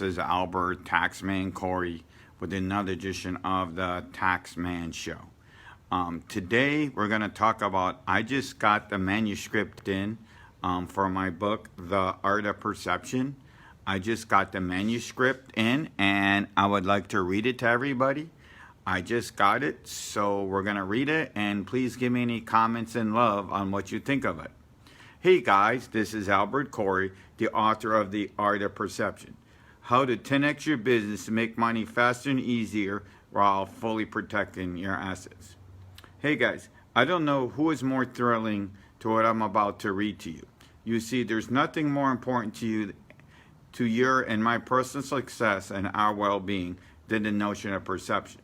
This is Albert Taxman Corey with another edition of the Taxman Show. Today we're going to talk about, I just got the manuscript in for my book, The Art of Perception. I just got the manuscript in and I would like to read it to everybody. I just got it, so we're going to read it, and please give me any comments and love on what you think of it. Hey guys, this is Albert Corey, the author of The Art of Perception. How to 10x your business to make money faster and easier while fully protecting your assets. Hey guys, I don't know who is more thrilling to what I'm about to read to you. You see, there's nothing more important to your and my personal success and our well-being than the notion of perception.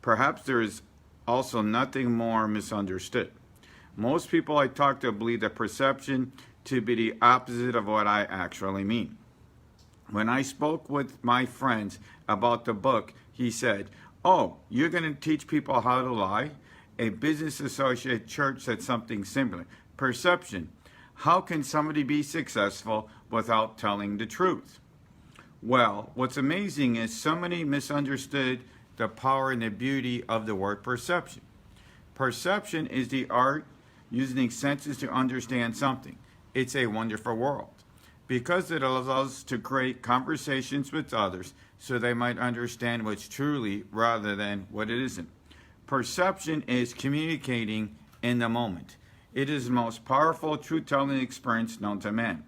Perhaps there is also nothing more misunderstood. Most people I talk to believe that perception to be the opposite of what I actually mean. When I spoke with my friends about the book, he said, "Oh, you're going to teach people how to lie?" A business associate at church said something similar. Perception. How can somebody be successful without telling the truth? Well, what's amazing is so many misunderstood the power and the beauty of the word perception. Perception is the art using senses to understand something. It's a wonderful world because it allows us to create conversations with others so they might understand what's truly rather than what it isn't. Perception is communicating in the moment. It is the most powerful truth-telling experience known to man.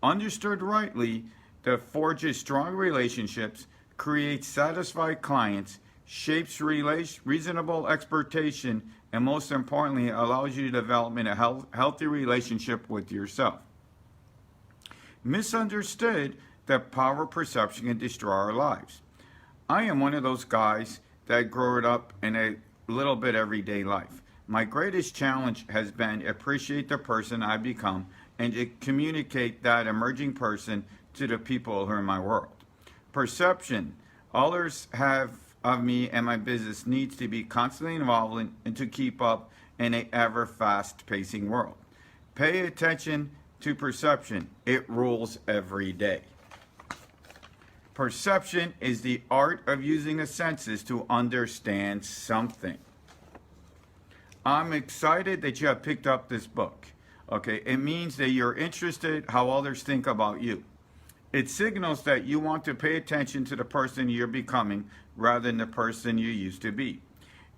Understood rightly, that forges strong relationships, creates satisfied clients, shapes reasonable expectation, and most importantly, allows you to develop a healthy relationship with yourself. Misunderstood, that power of perception can destroy our lives. I am one of those guys that grew up in a little bit everyday life. My greatest challenge has been appreciate the person I become and to communicate that emerging person to the people who are in my world. Perception. Others have of me and my business needs to be constantly involved in and to keep up in an ever fast-pacing world. Pay attention to perception. It rules every day. Perception is the art of using the senses to understand something. I'm excited that you have picked up this book. Okay, it means that you're interested how others think about you. It signals that you want to pay attention to the person you're becoming rather than the person you used to be.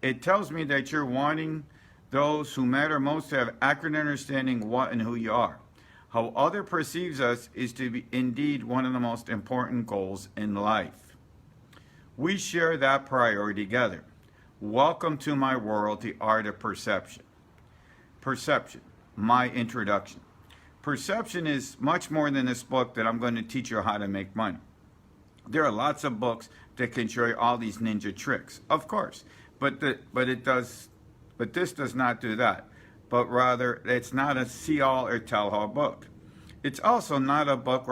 It tells me that you're wanting those who matter most to have accurate understanding what and who you are. How other perceives us is to be indeed one of the most important goals in life. We share that priority together. Welcome to my world, the art of perception. Perception, my introduction. Perception is much more than this book that I'm going to teach you how to make money. There are lots of books that can show you all these ninja tricks, of course, but this does not do that. But rather, it's not a see-all or tell-all book. It's also not a book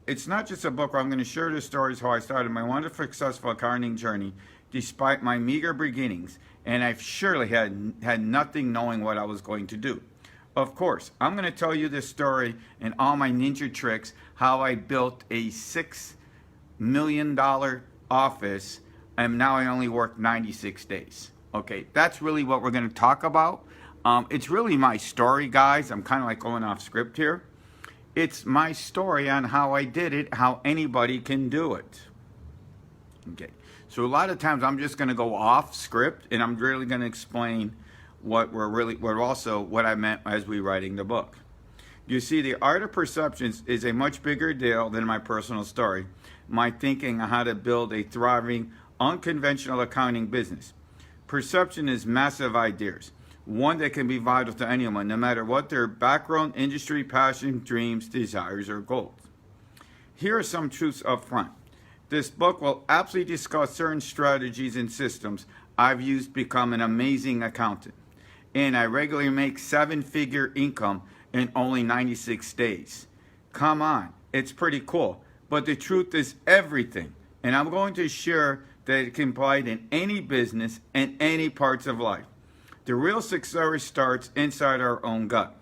it's not just a book where I'm going to share the stories how I started my wonderful, successful accounting journey despite my meager beginnings, and I've surely had nothing knowing what I was going to do. Of course, I'm going to tell you this story and all my ninja tricks, how I built a $6 million office, and now I only work 96 days. Okay, that's really what we're going to talk about. It's really my story, guys. I'm kind of like going off script here. It's my story on how I did it, how anybody can do it. Okay, so a lot of times I'm just going to go off script, and I'm really going to explain what I meant as we writing the book. You see, the art of perceptions is a much bigger deal than my personal story, my thinking on how to build a thriving, unconventional accounting business. Perception is massive ideas, one that can be vital to anyone, no matter what their background, industry, passion, dreams, desires, or goals. Here are some truths up front. This book will absolutely discuss certain strategies and systems I've used to become an amazing accountant. And I regularly make 7-figure income in only 96 days. Come on, it's pretty cool. But the truth is everything. And I'm going to share that it can apply in any business and any parts of life. The real success starts inside our own gut.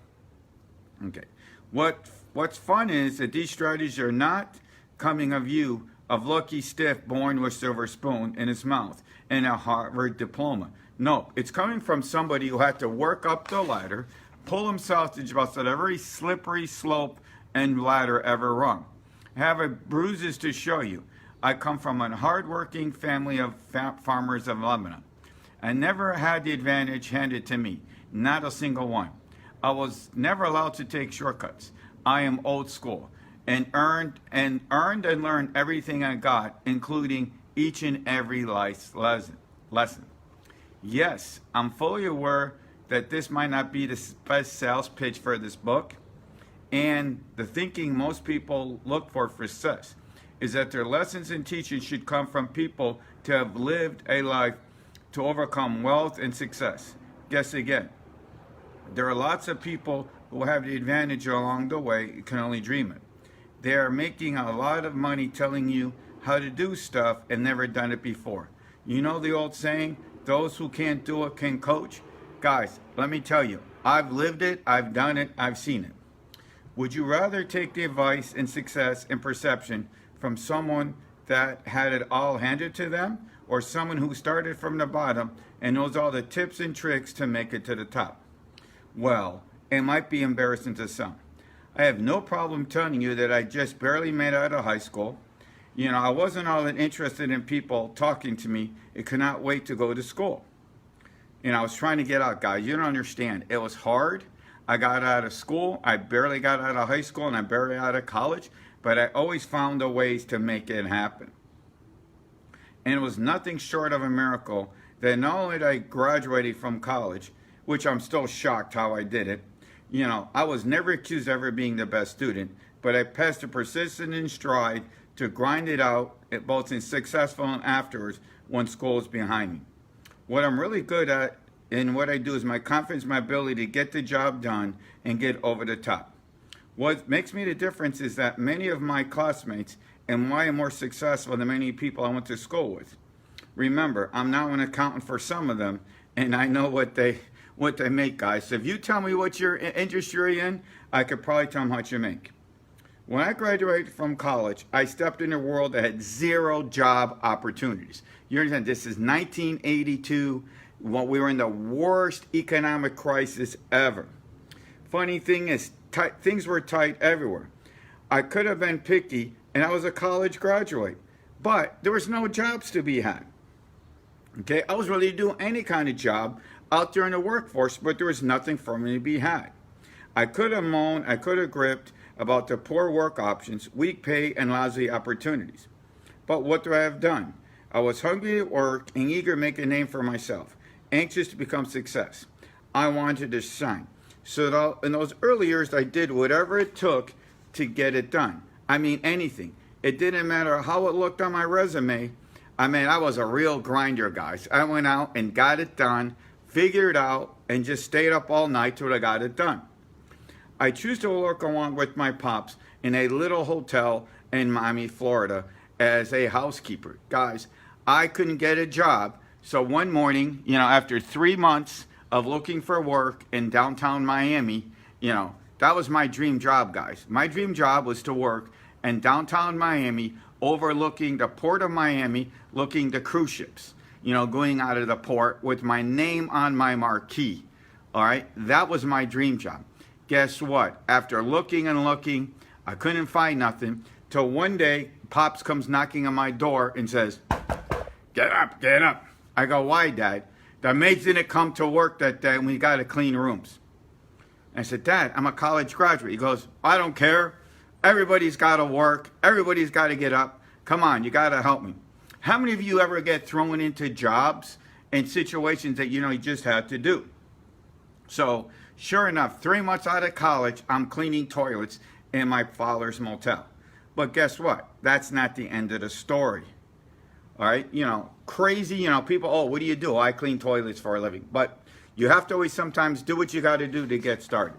Okay. What's fun is that these strategies are not coming of you, of lucky stiff born with silver spoon in his mouth and a Harvard diploma. No, it's coming from somebody who had to work up the ladder, pull himself to just about every slippery slope and ladder ever rung. I have a bruises to show you. I come from a hard-working family of farmers of Lebanon. I never had the advantage handed to me, not a single one. I was never allowed to take shortcuts. I am old school and earned and learned everything I got, including each and every life lesson. Yes, I'm fully aware that this might not be the best sales pitch for this book, and the thinking most people look for success is that their lessons and teachings should come from people to have lived a life to overcome wealth and success. Guess again, there are lots of people who have the advantage along the way, you can only dream it. They are making a lot of money telling you how to do stuff and never done it before. You know the old saying, those who can't do it can coach? Guys, let me tell you, I've lived it, I've done it, I've seen it. Would you rather take the advice and success and perception from someone that had it all handed to them, or someone who started from the bottom and knows all the tips and tricks to make it to the top? Well, it might be embarrassing to some. I have no problem telling you that I just barely made out of high school. You know, I wasn't all that interested in people talking to me. I could not wait to go to school. I was trying to get out, guys. You don't understand. It was hard. I got out of school. I barely got out of high school, and I barely out of college. But I always found the ways to make it happen. And it was nothing short of a miracle that not only did I graduated from college, which I'm still shocked how I did it. I was never accused of ever being the best student, but I passed the persistence and stride to grind it out, both in successful and afterwards when school is behind me. What I'm really good at and what I do is my confidence, my ability to get the job done and get over the top. What makes me the difference is that many of my classmates and why I'm more successful than many people I went to school with. Remember, I'm now an accountant for some of them, and I know what they make, guys. So if you tell me what your industry you're in, I could probably tell them how much you make. When I graduated from college, I stepped in a world that had zero job opportunities. You understand, this is 1982, when we were in the worst economic crisis ever. Funny thing is, things were tight everywhere. I could have been picky, and I was a college graduate, but there was no jobs to be had. Okay, I was ready to do any kind of job out there in the workforce, but there was nothing for me to be had. I could have moaned, I could have gripped about the poor work options, weak pay, and lousy opportunities. But what do I have done? I was hungry at work and eager to make a name for myself, anxious to become success. I wanted to shine. So in those early years, I did whatever it took to get it done. I mean, anything. It didn't matter how it looked on my resume. I was a real grinder, guys. I went out and got it done, figured it out, and just stayed up all night till I got it done. I choose to work along with my pops in a little hotel in Miami, Florida, as a housekeeper. Guys, I couldn't get a job. So one morning, after 3 months of looking for work in downtown Miami, that was my dream job, guys. My dream job was to work in downtown Miami, overlooking the port of Miami, looking the cruise ships, going out of the port with my name on my marquee. All right, that was my dream job. Guess what? After looking and looking, I couldn't find nothing, till one day, Pops comes knocking on my door and says, "Get up, get up." I go, "Why, Dad?" "The maids didn't come to work that day and we got to clean rooms." I said, "Dad, I'm a college graduate." He goes, "I don't care. Everybody's got to work. Everybody's got to get up. Come on, you got to help me." How many of you ever get thrown into jobs and situations that you just had to do? So, sure enough, 3 months out of college, I'm cleaning toilets in my father's motel. But guess what? That's not the end of the story. All right? Crazy, people, "Oh, what do you do?" "I clean toilets for a living." But you have to always sometimes do what you got to do to get started.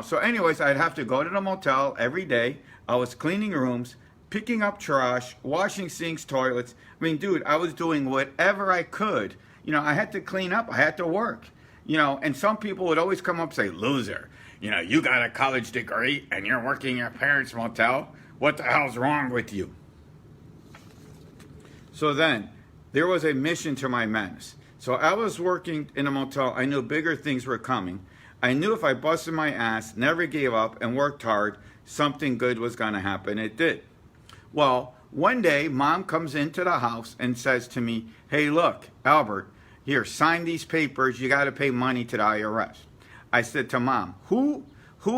So anyways, I'd have to go to the motel every day. I was cleaning rooms, picking up trash, washing sinks, toilets. Dude, I was doing whatever I could. I had to clean up. I had to work. And some people would always come up and say, "Loser, you got a college degree and you're working in your parents' motel." What the hell's wrong with you? So then, there was a mission to my madness. So I was working in a motel. I knew bigger things were coming. I knew if I busted my ass, never gave up, and worked hard, something good was going to happen. It did. Well, one day, Mom comes into the house and says to me, hey, look, Albert, here, sign these papers. You got to pay money to the IRS. I said to Mom, who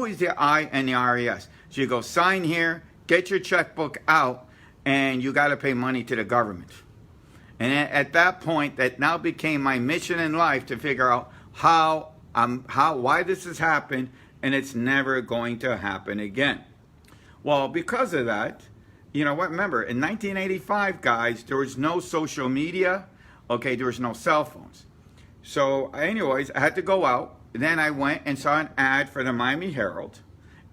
is the I and the RES? She goes, sign here, get your checkbook out, and you got to pay money to the government. And at that point, that now became my mission in life to figure out why this has happened, and it's never going to happen again. Well, because of that, you know what? Remember, in 1985, guys, there was no social media. Okay, there was no cell phones. So, anyways, I had to go out. Then I went and saw an ad for the Miami Herald.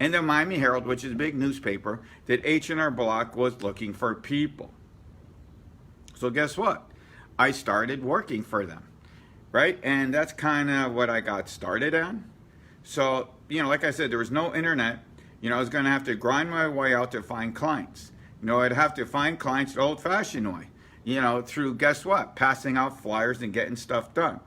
And the Miami Herald, which is a big newspaper, that H&R Block was looking for people. So guess what? I started working for them, right? And that's kind of what I got started on. So, you know, like I said, there was no internet. You know, I was going to have to grind my way out to find clients. You know, I'd have to find clients the old-fashioned way, you know, through, guess what? Passing out flyers and getting stuff done.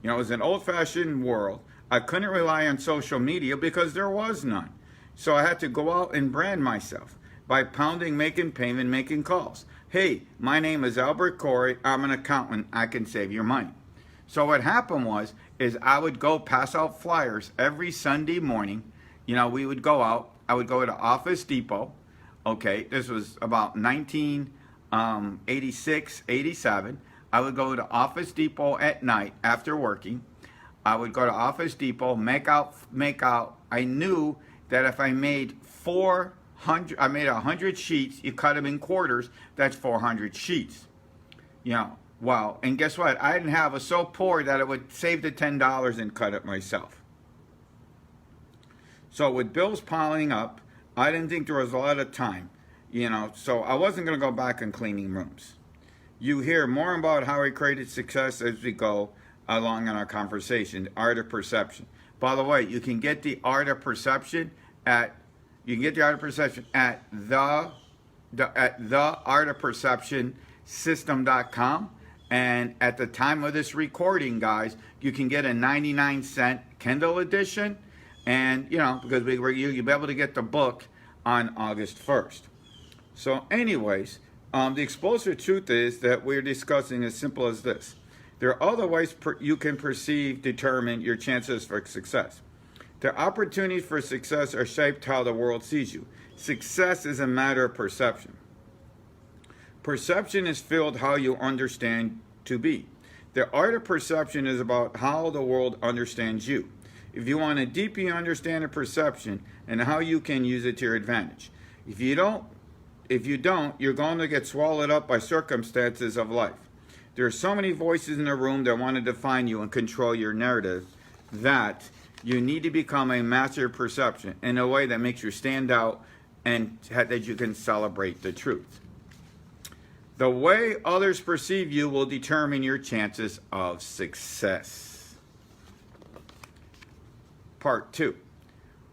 You know, it was an old-fashioned world. I couldn't rely on social media because there was none. So I had to go out and brand myself by pounding, making payment, making calls. Hey, my name is Albert Corey. I'm an accountant. I can save your money. So what happened is I would go pass out flyers every Sunday morning. You know, we would go out. I would go to Office Depot. Okay, this was about 1986, 87. I would go to Office Depot at night after working. I would go to Office Depot, make out. I knew that if I made 100 sheets, you cut them in quarters, that's 400 sheets. You know, wow. And guess what? I didn't have a so poor that it would save the $10 and cut it myself. So with bills piling up, I didn't think there was a lot of time, you know, so I wasn't going to go back on cleaning rooms. You hear more about how I created success as we go along in our conversation, Art of Perception. By the way, you can get the Art of Perception at theartofperceptionsystem.com. And at the time of this recording, guys, you can get a 99-cent Kindle edition. And, you know, because you'll be able to get the book on August 1st. So anyways, the explosive truth is that we're discussing as simple as this. There are other ways you can determine your chances for success. The opportunities for success are shaped how the world sees you. Success is a matter of perception. Perception is filled how you understand to be. The art of perception is about how the world understands you. If you want to deeply understand a perception and how you can use it to your advantage. If you don't, you're going to get swallowed up by circumstances of life. There are so many voices in the room that want to define you and control your narrative that you need to become a master of perception in a way that makes you stand out and that you can celebrate the truth. The way others perceive you will determine your chances of success. Part 2.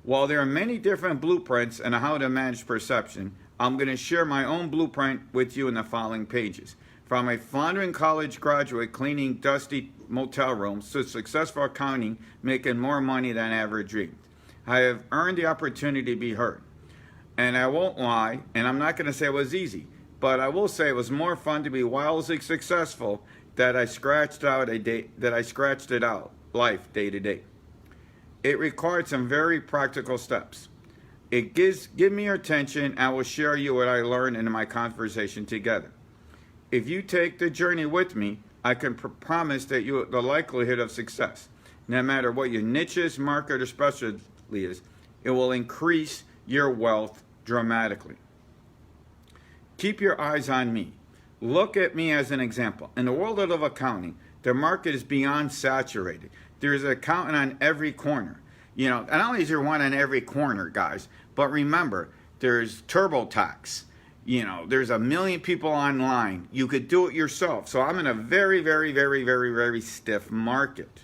While there are many different blueprints on how to manage perception, I'm going to share my own blueprint with you in the following pages. From a floundering college graduate cleaning dusty motel rooms to successful accounting, making more money than I ever dreamed. I have earned the opportunity to be heard. And I won't lie, and I'm not going to say it was easy, but I will say it was more fun to be wildly successful that I scratched it out life day to day. It required some very practical steps. Give me your attention, and I will share you what I learned in my conversation together. If you take the journey with me, I can promise that the likelihood of success, no matter what your niche is, market, or specialty is, it will increase your wealth dramatically. Keep your eyes on me. Look at me as an example. In the world of accounting, the market is beyond saturated. There's an accountant on every corner. You know, not only is there one on every corner, guys, but remember, there's TurboTax. You know, there's 1 million people online. You could do it yourself. So I'm in a very, very, very, very, very stiff market.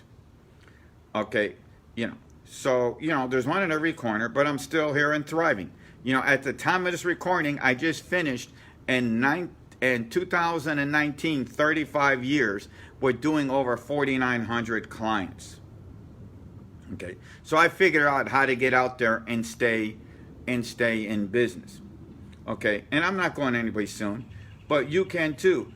Okay, you know, So, there's one in every corner, but I'm still here and thriving. At the time of this recording, I just finished in 2019, 35 years with doing over 4,900 clients. Okay, so I figured out how to get out there and stay in business. Okay, and I'm not going anywhere soon, but you can too.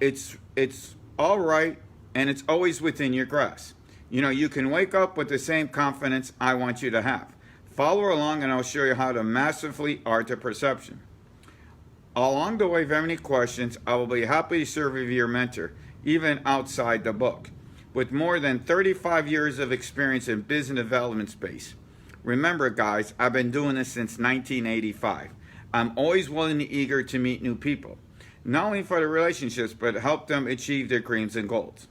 It's all right, and it's always within your grasp. You can wake up with the same confidence I want you to have. Follow along, and I'll show you how to massively art the perception. Along the way, if you have any questions, I will be happy to serve as your mentor, even outside the book. With more than 35 years of experience in business development space. Remember, guys, I've been doing this since 1985. I'm always willing and eager to meet new people, not only for the relationships, but help them achieve their dreams and goals.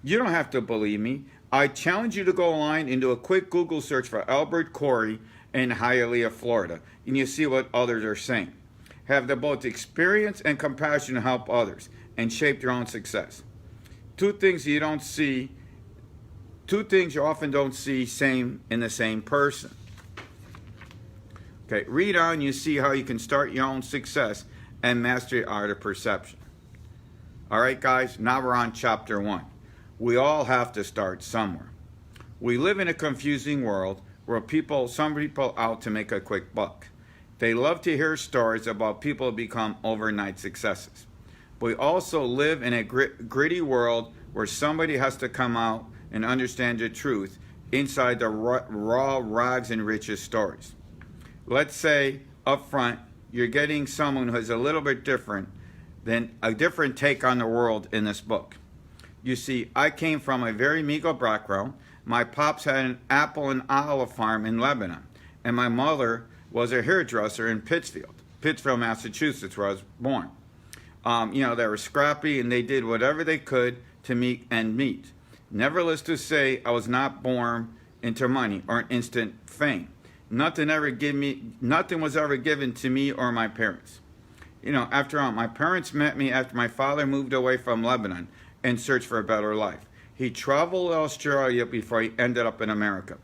You don't have to believe me. I challenge you to go online and do a quick Google search for Albert Corey in Hialeah, Florida, and you see what others are saying. Have the both experience and compassion to help others and shape their own success. Two things you often don't see in the same person. Okay, read on, you see how you can start your own success and master the art of perception. All right, guys, now we're on chapter 1. We all have to start somewhere. We live in a confusing world where some people out to make a quick buck. They love to hear stories about people who become overnight successes. But we also live in a gritty world where somebody has to come out and understand the truth inside the raw rags and riches stories. Let's say up front, you're getting someone who has a little bit different take on the world in this book. You see, I came from a very meager background. My pops had an apple and olive farm in Lebanon, and my mother was a hairdresser in Pittsfield, Massachusetts, where I was born. They were scrappy, and they did whatever they could to meet and meet. Nevertheless to say, I was not born into money or instant fame. Nothing was ever given to me or my parents. After all, my parents met me after my father moved away from Lebanon and searched for a better life. He traveled to Australia before he ended up in America.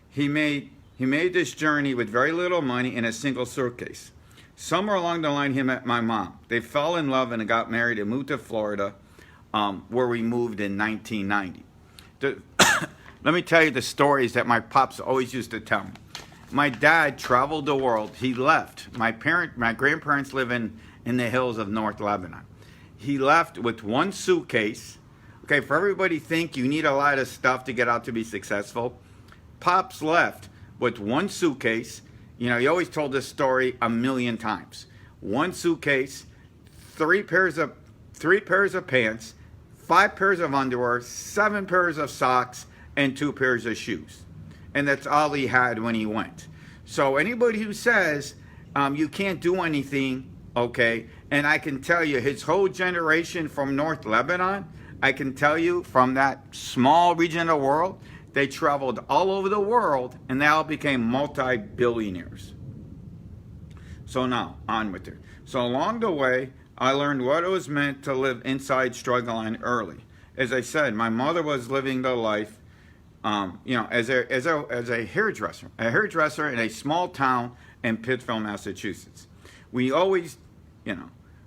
He made this journey with very little money in a single suitcase. Somewhere along the line, he met my mom. They fell in love and got married and moved to Florida, where we moved in 1990. Let me tell you the stories that my pops always used to tell me. My dad traveled the world. He left. My grandparents live in the hills of North Lebanon. He left with one suitcase. Okay, for everybody think you need a lot of stuff to get out to be successful. Pops left with one suitcase. He always told this story a million times. One suitcase, three pairs of pants, 5 pairs of underwear, 7 pairs of socks, and 2 pairs of shoes. And that's all he had when he went. So anybody who says you can't do anything, okay, and I can tell you his whole generation from North Lebanon, I can tell you from that small region of the world, they traveled all over the world and they all became multi-billionaires. So now, on with it. So along the way, I learned what it was meant to live inside struggle line early. As I said, my mother was living the life, as a hairdresser in a small town in Pittsfield, Massachusetts. We always,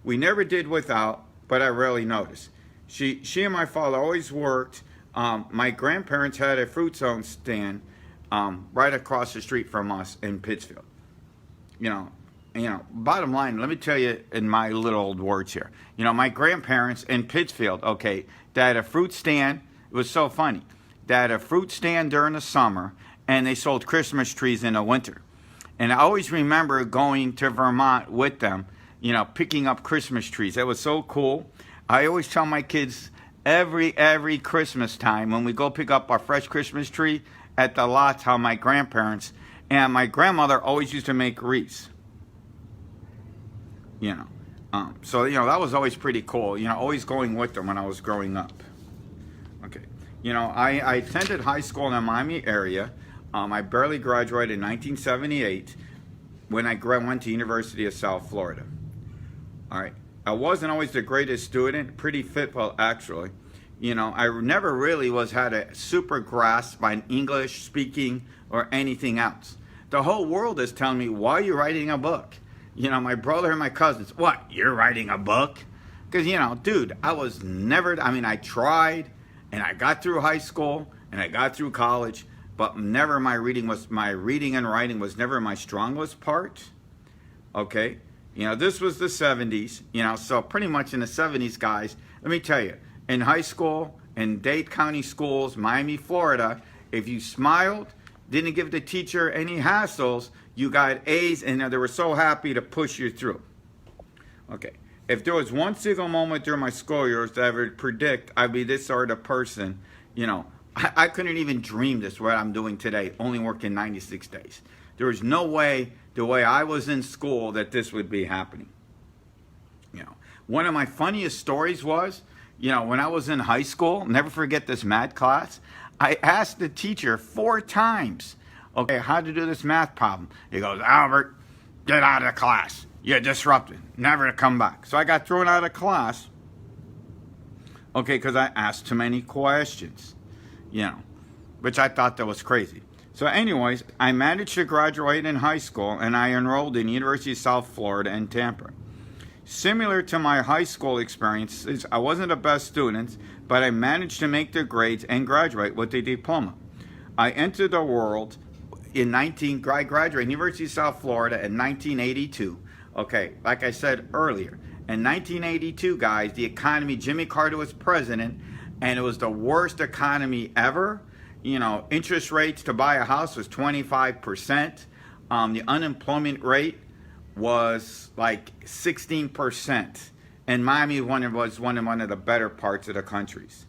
we never did without, but I rarely noticed. She and my father always worked. My grandparents had a fruit zone stand right across the street from us in Pittsfield. Bottom line, let me tell you in my little old words here. My grandparents in Pittsfield, okay, they had a fruit stand. It was so funny. They had a fruit stand during the summer, and they sold Christmas trees in the winter. And I always remember going to Vermont with them, picking up Christmas trees. That was so cool. I always tell my kids every Christmas time when we go pick up our fresh Christmas tree at the lots, how my grandparents and my grandmother always used to make wreaths. So that was always pretty cool. Always going with them when I was growing up. Okay, I attended high school in the Miami area. I barely graduated in 1978 when I went to University of South Florida. All right, I wasn't always the greatest student, pretty fit, well, actually. I never really had a super grasp on English speaking or anything else. The whole world is telling me, why are you writing a book? My brother and my cousins, what, you're writing a book? Because, dude, I tried, and I got through high school, and I got through college, but never my reading and writing was never my strongest part. Okay? This was the 70s, so pretty much in the 70s, guys, let me tell you, in high school, in Dade County schools, Miami, Florida, if you smiled, didn't give the teacher any hassles, you got A's, and they were so happy to push you through. Okay. If there was one single moment during my school years that I would predict I'd be this sort of person, I couldn't even dream this, what I'm doing today, only working 96 days. There was no way, the way I was in school, that this would be happening. One of my funniest stories was, when I was in high school, never forget this math class, I asked the teacher 4 times, okay, how to do this math problem. He goes, Albert, get out of the class. You're disrupted. Never to come back. So I got thrown out of class, okay, because I asked too many questions, which I thought that was crazy. So anyways, I managed to graduate in high school, and I enrolled in University of South Florida in Tampa. Similar to my high school experiences, I wasn't the best student, but I managed to make the grades and graduate with a diploma. I entered the world I graduated University of South Florida in 1982. Okay, like I said earlier, in 1982, guys, the economy, Jimmy Carter was president, and it was the worst economy ever. Interest rates to buy a house was 25%. The unemployment rate was like 16%. And Miami was one of the better parts of the countries.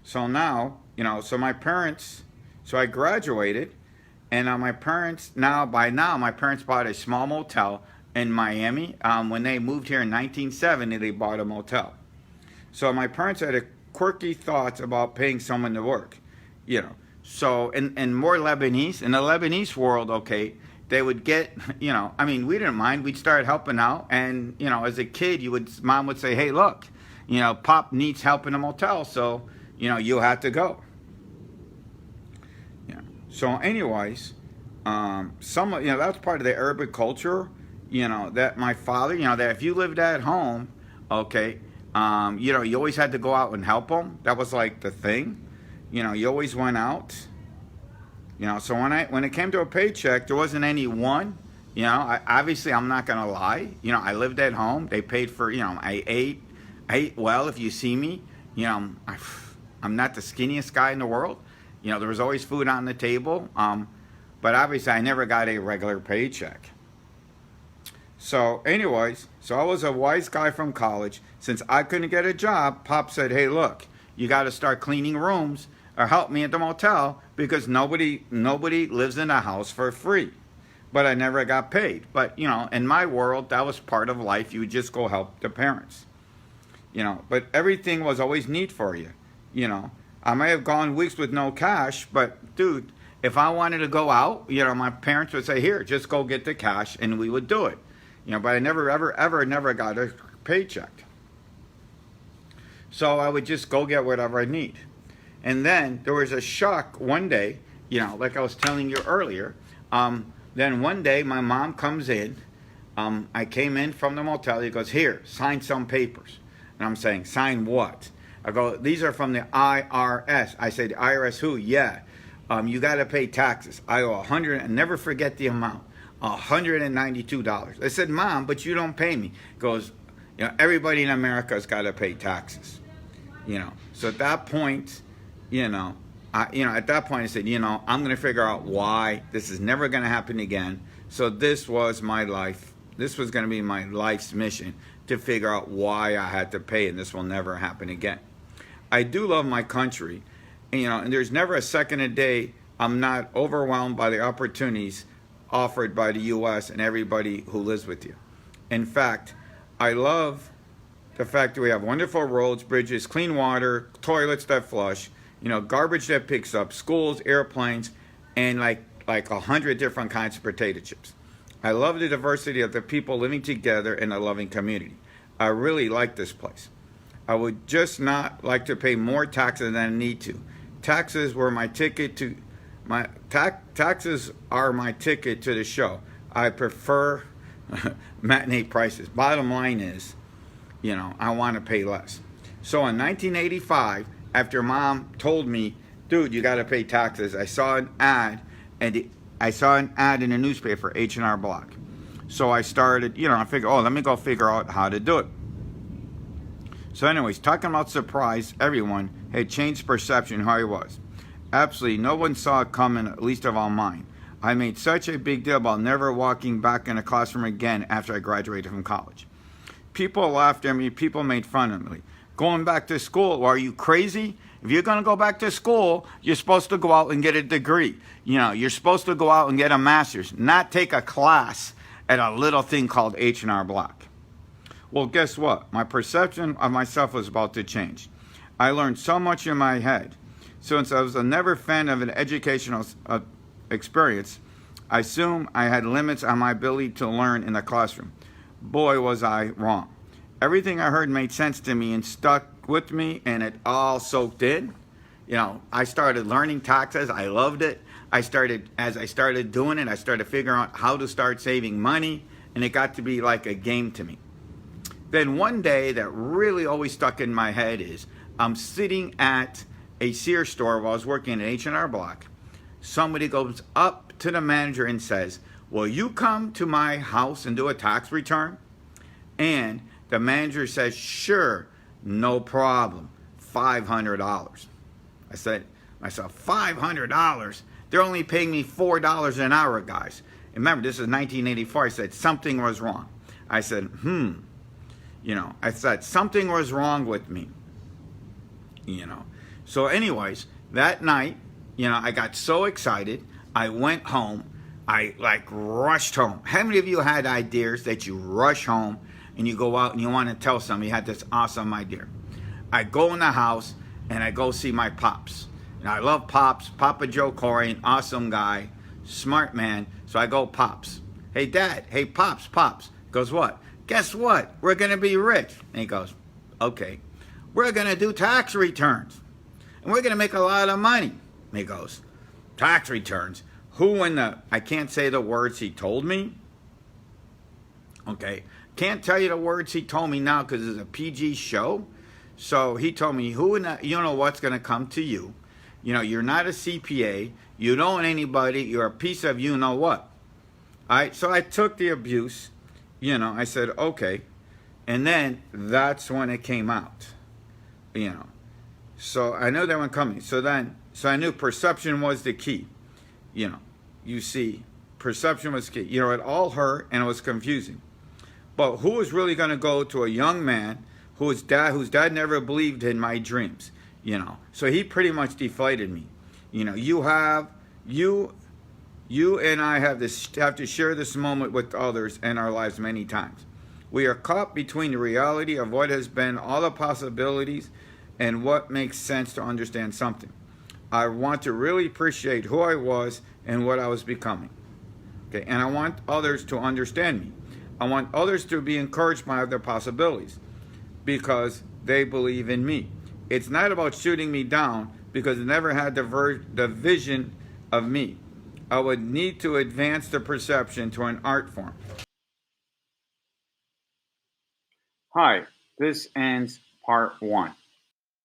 So now, so my parents, so I graduated, and my parents, by now, my parents bought a small motel in Miami. When they moved here in 1970, they bought a motel. So my parents had a quirky thoughts about paying someone to work, So, and more Lebanese, in the Lebanese world, okay, they would get, we didn't mind. We'd start helping out. And, as a kid, mom would say, hey, look, Pop needs help in a motel, so, you'll have to go. So anyways, that's part of the Arabic culture, that my father, that if you lived at home, okay, you always had to go out and help them. That was like the thing. You always went out. So when it came to a paycheck, there wasn't any one. Obviously I'm not gonna lie. I lived at home. They paid for. I ate well. If you see me, I'm not the skinniest guy in the world. There was always food on the table. But obviously I never got a regular paycheck. So anyways, I was a wise guy from college. Since I couldn't get a job, Pop said, hey, look, you got to start cleaning rooms or help me at the motel, because nobody lives in a house for free. But I never got paid. But, in my world, that was part of life. You would just go help the parents. But everything was always neat for you. I may have gone weeks with no cash, but, dude, if I wanted to go out, my parents would say, here, just go get the cash, and we would do it. But I never, never got a paycheck. So I would just go get whatever I need. And then there was a shock one day, like I was telling you earlier. Then one day my mom comes in. I came in from the motel. He goes, here, sign some papers. And I'm saying, sign what? I go, these are from the IRS. I said, IRS who? Yeah. You got to pay taxes. I owe $100, and never forget the amount, $192. I said, Mom, but you don't pay me. He goes, everybody in America has got to pay taxes. So at that point, at that point I said, I'm going to figure out why this is never going to happen again. So this was my life. This was going to be my life's mission, to figure out why I had to pay, and this will never happen again. I do love my country, and there's never a second a day I'm not overwhelmed by the opportunities offered by the U.S. and everybody who lives with you. In fact, I love the fact that we have wonderful roads, bridges, clean water, toilets that flush, garbage that picks up, schools, airplanes, and like 100 different kinds of potato chips. I love the diversity of the people living together in a loving community. I really like this place. I would just not like to pay more taxes than I need to. Taxes were my ticket to taxes are my ticket to the show. I prefer matinee prices. Bottom line is, I want to pay less. So in 1985, after Mom told me, dude, you got to pay taxes, I saw an ad, and I saw an ad in a newspaper, H&R Block. So I started, I figured, let me go figure out how to do it. So anyways, talking about surprise, everyone had changed perception who I was. Absolutely, no one saw it coming, at least of all mine. I made such a big deal about never walking back in a classroom again after I graduated from college. People laughed at me, people made fun of me. Going back to school, are you crazy? If you're going to go back to school, you're supposed to go out and get a degree. You're supposed to go out and get a master's, not take a class at a little thing called H&R Block. Well, guess what? My perception of myself was about to change. I learned so much in my head. Since I was a never fan of an educational experience, I assumed I had limits on my ability to learn in the classroom. Boy, was I wrong. Everything I heard made sense to me and stuck with me, and it all soaked in. I started learning taxes. I loved it. As I started doing it, I started figuring out how to start saving money, and it got to be like a game to me. Then one day that really always stuck in my head is I'm sitting at a Sears store while I was working at H&R Block. Somebody goes up to the manager and says, will you come to my house and do a tax return? And the manager says, sure, no problem, $500. I said to myself, $500? They're only paying me $4 an hour, guys. And remember, this is 1984. I said, something was wrong. I said, I said, something was wrong with me. So anyways, that night, I got so excited. I went home. I rushed home. How many of you had ideas that you rush home and you go out and you want to tell somebody you had this awesome idea? I go in the house and I go see my pops. And I love Pops. Papa Joe Corey, an awesome guy, smart man. So I go, Pops. Hey, Dad. Hey, Pops. Goes, what? Guess what? We're going to be rich. And he goes, okay. We're going to do tax returns. And we're going to make a lot of money. And he goes, tax returns? Who in the... I can't say the words he told me. Okay. Can't tell you the words he told me now because it's a PG show. So he told me, who in the... You know what's going to come to you. You're not a CPA. You don't know anybody. You're a piece of you-know-what. All right. So I took the abuse. I said, okay. And then that's when it came out. So I knew that one coming. So I knew perception was the key. You see, perception was key. It all hurt and it was confusing. But who was really going to go to a young man whose dad never believed in my dreams? So he pretty much deflated me. You and I have to share this moment with others in our lives many times. We are caught between the reality of what has been, all the possibilities, and what makes sense to understand something. I want to really appreciate who I was and what I was becoming. Okay, and I want others to understand me. I want others to be encouraged by other possibilities because they believe in me. It's not about shooting me down because they never had the vision of me. I would need to advance the perception to an art form. Hi, this ends part 1.